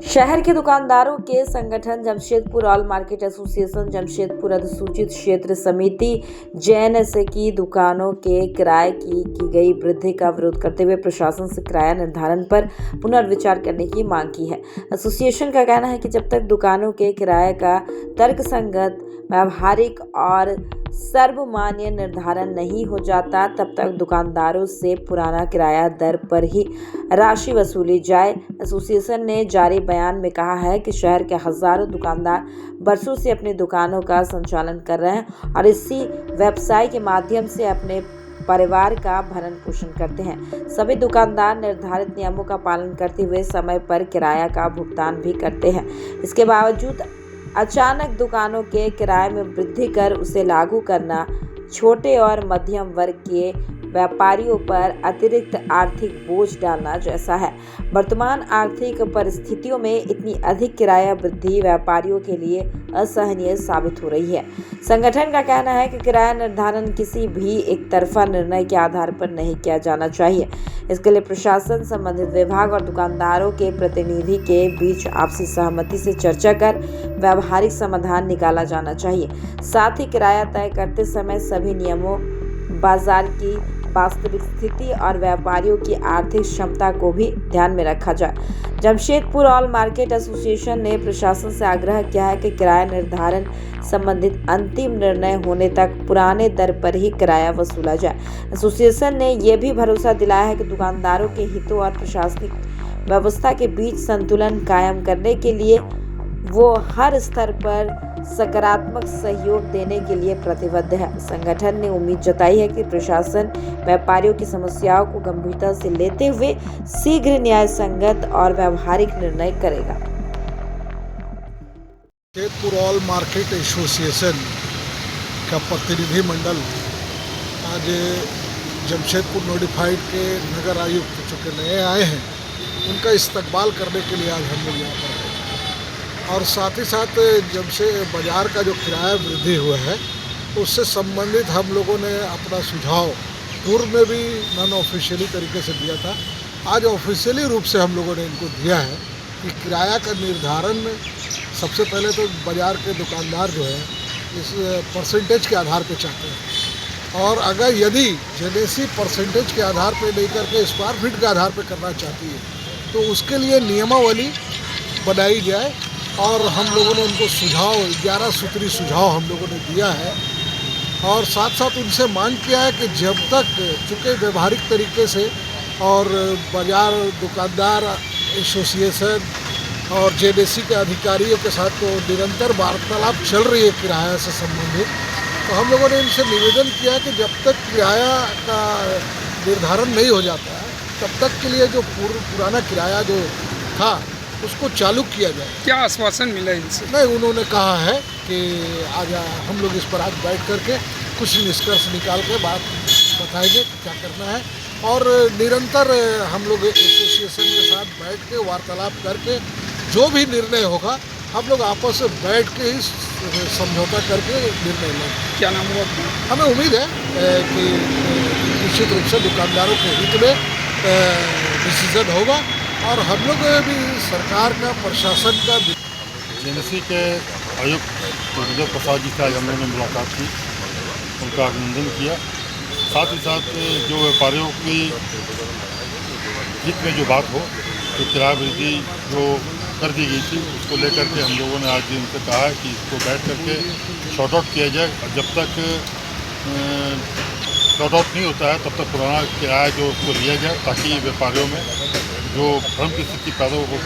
शहर के दुकानदारों के संगठन Jamshedpur all market association Jamshedpur अधिसूचित क्षेत्र समिति जेएनएसए की दुकानों के किराए की गई वृद्धि का विरोध करते हुए प्रशासन से किराया निर्धारण पर पुनर्विचार करने की मांग की है। एसोसिएशन का कहना है कि जब तक दुकानों के किराए का तर्कसंगत, व्यावहारिक और सर्वमान्य निर्धारण नहीं हो जाता तब तक दुकानदारों से पुराना किराया दर पर ही राशि वसूली जाए। एसोसिएशन ने जारी बयान में कहा है कि शहर के हजारों दुकानदार बरसों से अपनी दुकानों का संचालन कर रहे हैं और इसी व्यवसाय के माध्यम से अपने परिवार का भरण पोषण करते हैं। सभी दुकानदार निर्धारित नियमों का पालन करते हुए समय पर किराया का भुगतान भी करते हैं। इसके बावजूद अचानक दुकानों के किराए में वृद्धि कर उसे लागू करना छोटे और मध्यम वर्ग के व्यापारियों पर अतिरिक्त आर्थिक बोझ डालना जैसा है। वर्तमान आर्थिक परिस्थितियों में इतनी अधिक किराया वृद्धि व्यापारियों के लिए असहनीय साबित हो रही है। संगठन का कहना है कि किराया निर्धारण किसी भी एक तरफा निर्णय के आधार पर नहीं किया जाना चाहिए। इसके लिए प्रशासन, संबंधित विभाग और दुकानदारों के प्रतिनिधि के बीच आपसी सहमति से चर्चा कर व्यावहारिक समाधान निकाला जाना चाहिए। साथ ही किराया तय करते समय सभी नियमों, बाजार की वास्तविक स्थिति और व्यापारियों की आर्थिक क्षमता को भी ध्यान में रखा जाए। जमशेदपुर ऑल मार्केट एसोसिएशन ने प्रशासन से आग्रह किया है कि किराया निर्धारण संबंधित अंतिम निर्णय होने तक पुराने दर पर ही किराया वसूला जाए। एसोसिएशन ने यह भी भरोसा दिलाया है कि दुकानदारों के हितों और प्रशासनिक व्यवस्था के बीच संतुलन कायम करने के लिए वो हर स्तर पर सकारात्मक सहयोग देने के लिए प्रतिबद्ध है। संगठन ने उम्मीद जताई है कि प्रशासन व्यापारियों की समस्याओं को गंभीरता से लेते हुए शीघ्र न्याय संगत और व्यावहारिक निर्णय करेगा। जमशेदपुर ऑल मार्केट एसोसिएशन का प्रतिनिधि मंडल आज जमशेदपुर नोटिफाइड के नगर आयुक्त जो कि नए आए हैं उनका इस्तकबाल करने के लिए आज हम लोग यहाँ पर आए और साथ ही साथ जब से बाज़ार का जो किराया वृद्धि हुआ है उससे संबंधित हम लोगों ने अपना सुझाव पूर्व में भी नॉन ऑफिशियली तरीके से दिया था। आज ऑफिशियली रूप से हम लोगों ने इनको दिया है कि किराया का निर्धारण सबसे पहले तो बाज़ार के दुकानदार जो है इस परसेंटेज के आधार पर चाहते हैं और अगर यदि जेएनएसए परसेंटेज के आधार पर नहीं करके स्क्वायर फीट के आधार पर करना चाहती है तो उसके लिए नियमावली बनाई जाए और हम लोगों ने उनको सुझाव 11 सूत्री सुझाव हम लोगों ने दिया है और साथ साथ उनसे मांग किया है कि जब तक चूँकि व्यवहारिक तरीके से और बाज़ार दुकानदार एसोसिएशन और जेएनएसए के अधिकारियों के साथ तो निरंतर वार्तालाप चल रही है किराया से संबंधित, तो हम लोगों ने इनसे निवेदन किया कि जब तक किराया का निर्धारण नहीं हो जाता है तब तक के लिए जो पुराना किराया जो था उसको चालू किया जाए। क्या आश्वासन मिला इनसे? नहीं, उन्होंने कहा है कि आज हम लोग इस पर आज बैठ करके कुछ निष्कर्ष निकाल के बात बताएंगे क्या करना है और निरंतर हम लोग एसोसिएशन के साथ बैठ के वार्तालाप करके जो भी निर्णय होगा हम लोग आपस में बैठ के ही समझौता करके निर्णय लेंगे। क्या नाम हुआ? हमें उम्मीद है कि निश्चित रूप से दुकानदारों के हित में डिसीजन होगा और हम लोग भी सरकार का, प्रशासन का। जेएनएसए के आयुक्त सुरेंद्र प्रसाद जी से आज हम लोगों ने मुलाकात की, उनका अभिनंदन किया। साथ ही साथ जो व्यापारियों की हित में जो बात हो, तो किराया वृद्धि जो कर दी गई थी उसको लेकर के हम लोगों ने आज उनसे कहा है कि इसको बैठ करके शॉर्ट आउट किया जाए और जब तक शॉर्ट आउट नहीं होता है तब तक पुराना किराया जो उसको लिया जाए ताकि व्यापारियों में जो भ्रम की स्थिति पैदा हो